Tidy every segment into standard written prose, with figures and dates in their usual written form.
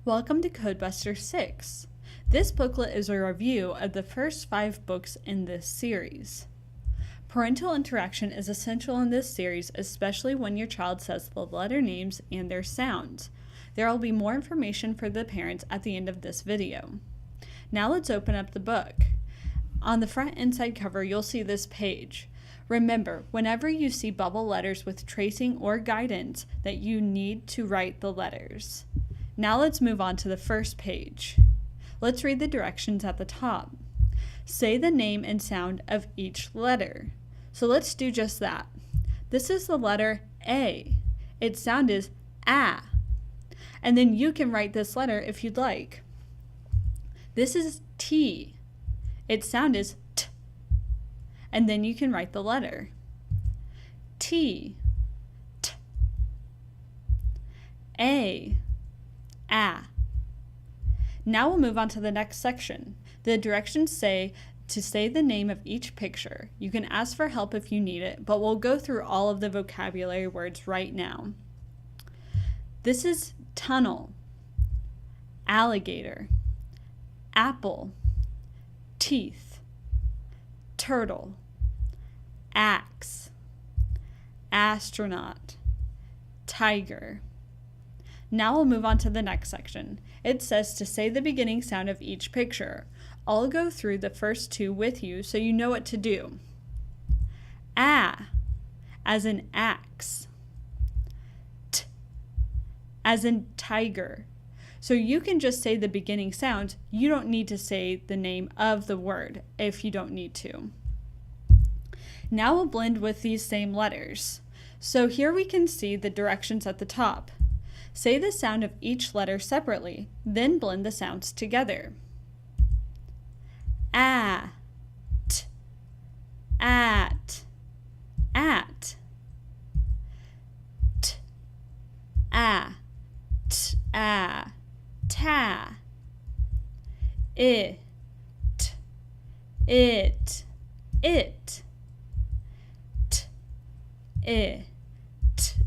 Welcome to Codebusters 6. This booklet is a review of the first 5 books in this series. Parental interaction is essential in this series, especially when your child says the letter names and their sounds. There will be more information for the parents at the end of this video. Now let's open up the book. On the front inside cover, you'll see this page. Remember, whenever you see bubble letters with tracing or guidance, that you need to write the letters. Now let's move on to the first page. Let's read the directions at the top. Say the name and sound of each letter. So let's do just that. This is the letter A. Its sound is A. And then you can write this letter if you'd like. This is T. Its sound is T. And then you can write the letter. T. T. A. A. Now we'll move on to the next section. The directions say to say the name of each picture. You can ask for help if you need it, but we'll go through all of the vocabulary words right now. This is tunnel, alligator, apple, teeth, turtle, axe, astronaut, tiger. Now we'll move on to the next section. It says to say the beginning sound of each picture. I'll go through the first 2 with you so you know what to do. A, as in axe. T, as in tiger. So you can just say the beginning sound. You don't need to say the name of the word if you don't need to. Now we'll blend with these same letters. So here we can see the directions at the top. Say the sound of each letter separately, then blend the sounds together. A, t, at, t, a, t, a, ta, it, it, t,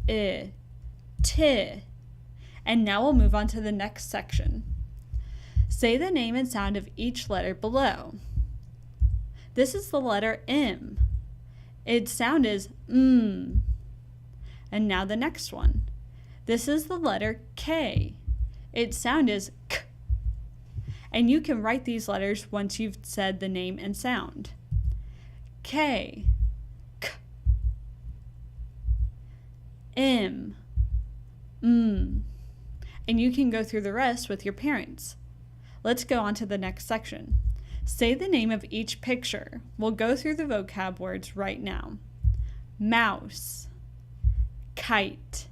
it, t. And now we'll move on to the next section. Say the name and sound of each letter below. This is the letter M. Its sound is M. And now the next one. This is the letter K. Its sound is K. And you can write these letters once you've said the name and sound. K, K, M, M. And you can go through the rest with your parents. Let's go on to the next section. Say the name of each picture. We'll go through the vocab words right now. Mouse, kite,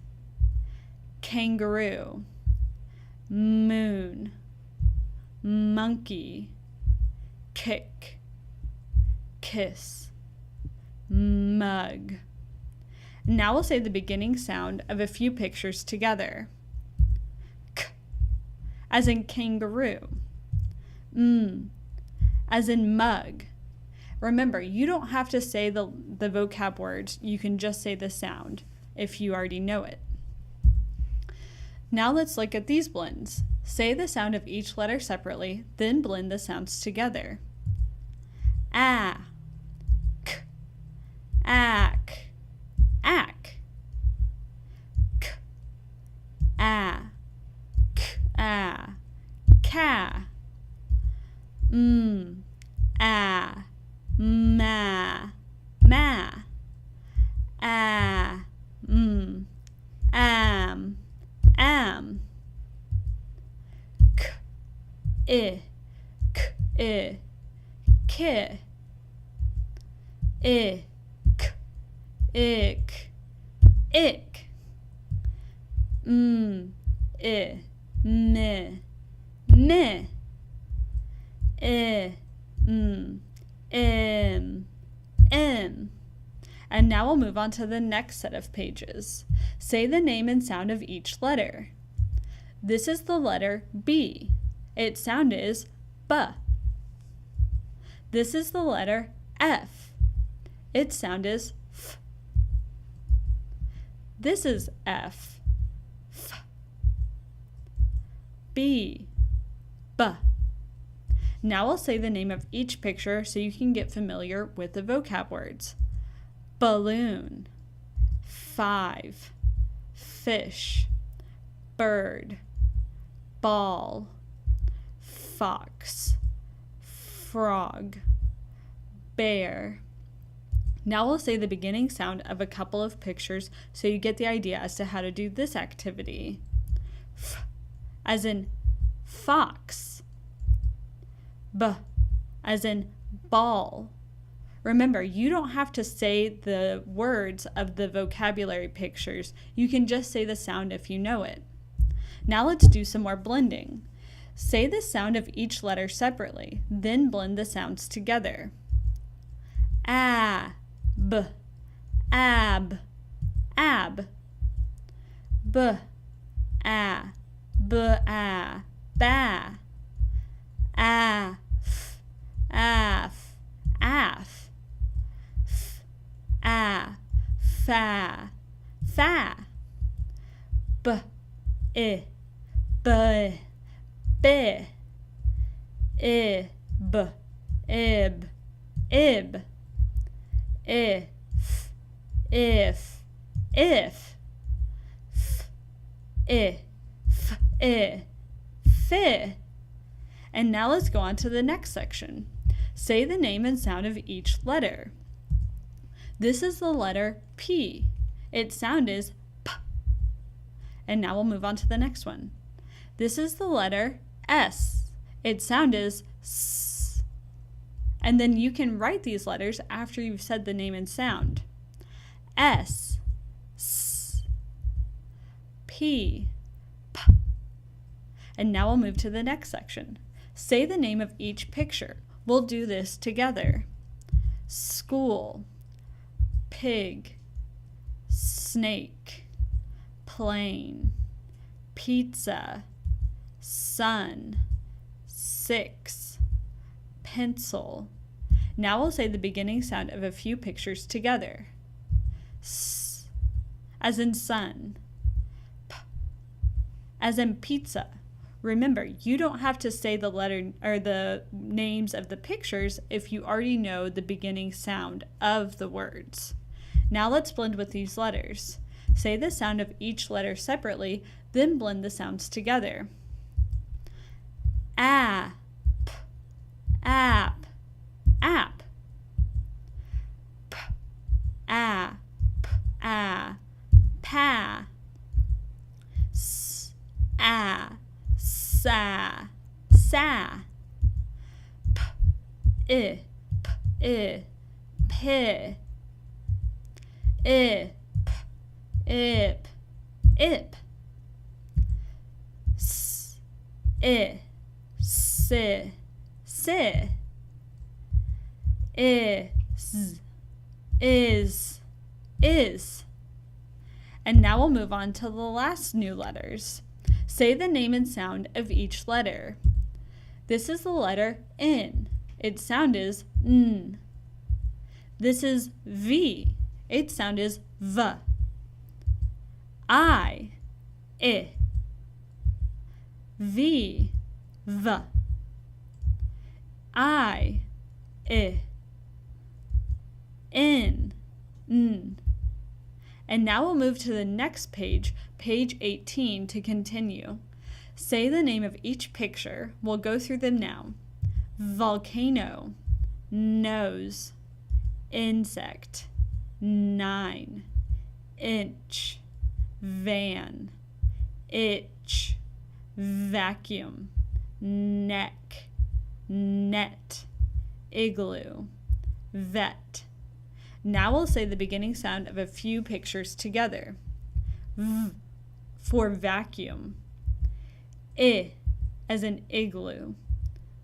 kangaroo, moon, monkey, kick, kiss, mug. Now we'll say the beginning sound of a few pictures together. As in kangaroo, as in mug. Remember, you don't have to say the vocab words, you can just say the sound if you already know it. Now let's look at these blends. Say the sound of each letter separately, then blend the sounds together. A, k, ack, ack, k, a, ka, a, ma, a, am, k, ki, ik, ick, me, m. And now we'll move on to the next set of pages. Say the name and sound of each letter. This is the letter B. Its sound is B. This is the letter F. Its sound is F. This is F. F. B. B. Now I'll say the name of each picture so you can get familiar with the vocab words. Balloon, 5, fish, bird, ball, fox, frog, bear. Now we'll say the beginning sound of a couple of pictures so you get the idea as to how to do this activity. F, as in fox. B, as in ball. Remember, you don't have to say the words of the vocabulary pictures. You can just say the sound if you know it. Now let's do some more blending. Say the sound of each letter separately, then blend the sounds together. A, b, ab, ab. B, a, b, a, ba. A, f, af, af. F, a, fa, fa. B, I, b, b. I, b, ib, ib. If, if, if. F, I, f, I, fi. And now let's go on to the next section. Say the name and sound of each letter. This is the letter P. Its sound is P. And now we'll move on to the next one. This is the letter S. Its sound is S. And then you can write these letters after you've said the name and sound. S, S, P, P. And now we'll move to the next section. Say the name of each picture. We'll do this together. School, pig, snake, plane, pizza, sun, 6, pencil. Now we'll say the beginning sound of a few pictures together. S, as in sun. P, as in pizza. Remember, you don't have to say the letter or the names of the pictures if you already know the beginning sound of the words. Now let's blend with these letters. Say the sound of each letter separately, then blend the sounds together. A, p, app, app. P, a, p, a, pa. S, a, sa, sa. P, I, p, pi. I, p, ip, ip. S, I, si, si. Is. And now we'll move on to the last new letters. Say the name and sound of each letter. This is the letter N. Its sound is N. This is V. Its sound is V. I. V. V. I. N. N. And now we'll move to the next page, page 18, to continue. Say the name of each picture. We'll go through them now. Volcano, nose, insect, 9, inch, van, itch, vacuum, neck, net, igloo, vet. Now we'll say the beginning sound of a few pictures together. V, for vacuum. I, as in igloo.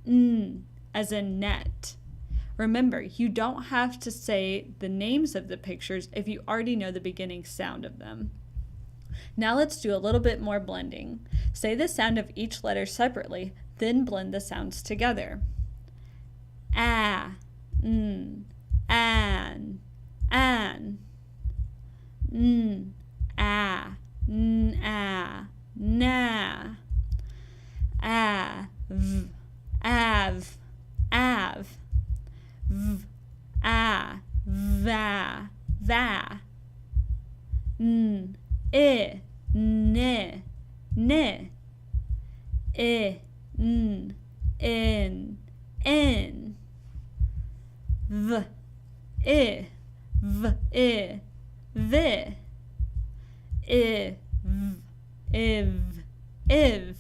N, as in net. Remember, you don't have to say the names of the pictures if you already know the beginning sound of them. Now let's do a little bit more blending. Say the sound of each letter separately, then blend the sounds together. A, n, an, an. N, a, n, a, na. v, av, av, v, a, va, va, n, I, n, n, I, n, in, v, I, v, I, vi, v, iv.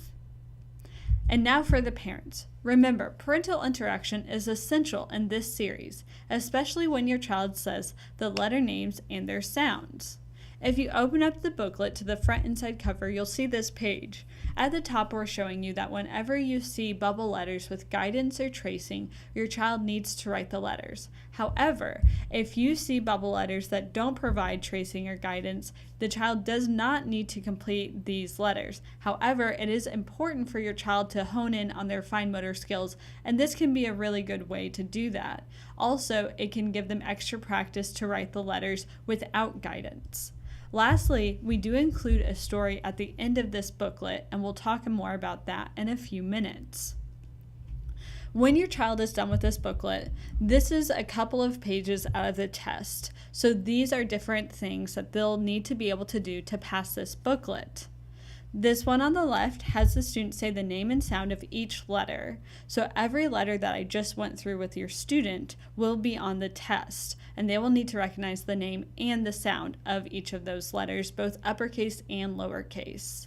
And now for the parents. Remember, parental interaction is essential in this series, especially when your child says the letter names and their sounds. If you open up the booklet to the front and side cover, you'll see this page. At the top, we're showing you that whenever you see bubble letters with guidance or tracing, your child needs to write the letters. However, if you see bubble letters that don't provide tracing or guidance, the child does not need to complete these letters. However, it is important for your child to hone in on their fine motor skills, and this can be a really good way to do that. Also, it can give them extra practice to write the letters without guidance. Lastly, we do include a story at the end of this booklet, and we'll talk more about that in a few minutes. When your child is done with this booklet, this is a couple of pages out of the test. So these are different things that they'll need to be able to do to pass this booklet. This one on the left has the student say the name and sound of each letter. So every letter that I just went through with your student will be on the test, and they will need to recognize the name and the sound of each of those letters, both uppercase and lowercase.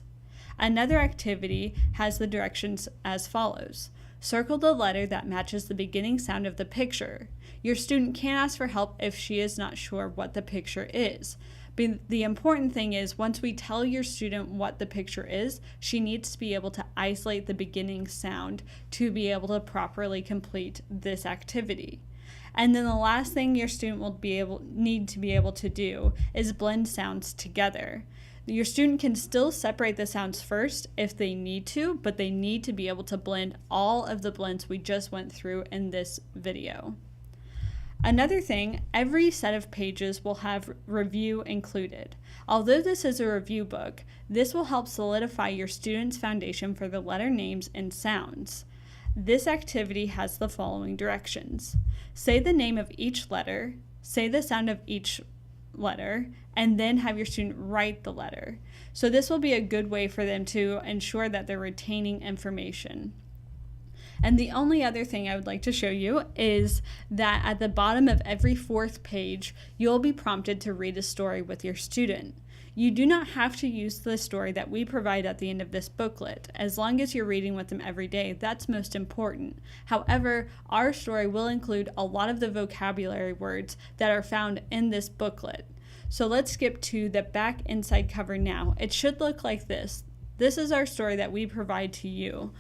Another activity has the directions as follows. Circle the letter that matches the beginning sound of the picture. Your student can ask for help if she is not sure what the picture is. The important thing is, once we tell your student what the picture is, she needs to be able to isolate the beginning sound to be able to properly complete this activity. And then the last thing your student will need to be able to do is blend sounds together. Your student can still separate the sounds first if they need to, but they need to be able to blend all of the blends we just went through in this video. Another thing, every set of pages will have review included. Although this is a review book, this will help solidify your student's foundation for the letter names and sounds. This activity has the following directions. Say the name of each letter, say the sound of each letter, and then have your student write the letter. So this will be a good way for them to ensure that they're retaining information. And the only other thing I would like to show you is that at the bottom of every fourth page, you'll be prompted to read a story with your student. You do not have to use the story that we provide at the end of this booklet. As long as you're reading with them every day, that's most important. However, our story will include a lot of the vocabulary words that are found in this booklet. So let's skip to the back inside cover now. It should look like this. This is our story that we provide to you.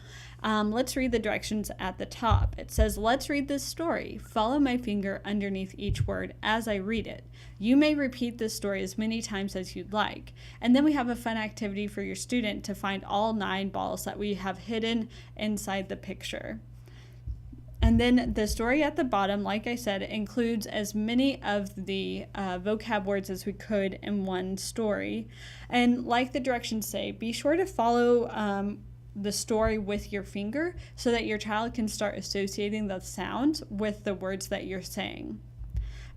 Let's read the directions at the top. It says, let's read this story. Follow my finger underneath each word as I read it. You may repeat this story as many times as you'd like. And then we have a fun activity for your student to find all 9 balls that we have hidden inside the picture. And then the story at the bottom, like I said, includes as many of the vocab words as we could in one story. And like the directions say, be sure to follow the story with your finger so that your child can start associating the sounds with the words that you're saying.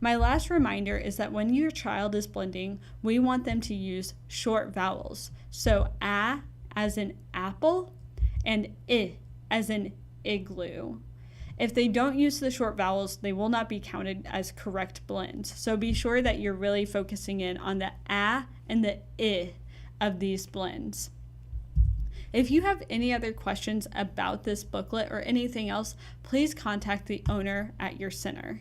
My last reminder is that when your child is blending, we want them to use short vowels. So a as in apple and I as in igloo. If they don't use the short vowels, they will not be counted as correct blends. So be sure that you're really focusing in on the a and the I of these blends. If you have any other questions about this booklet or anything else, please contact the owner at your center.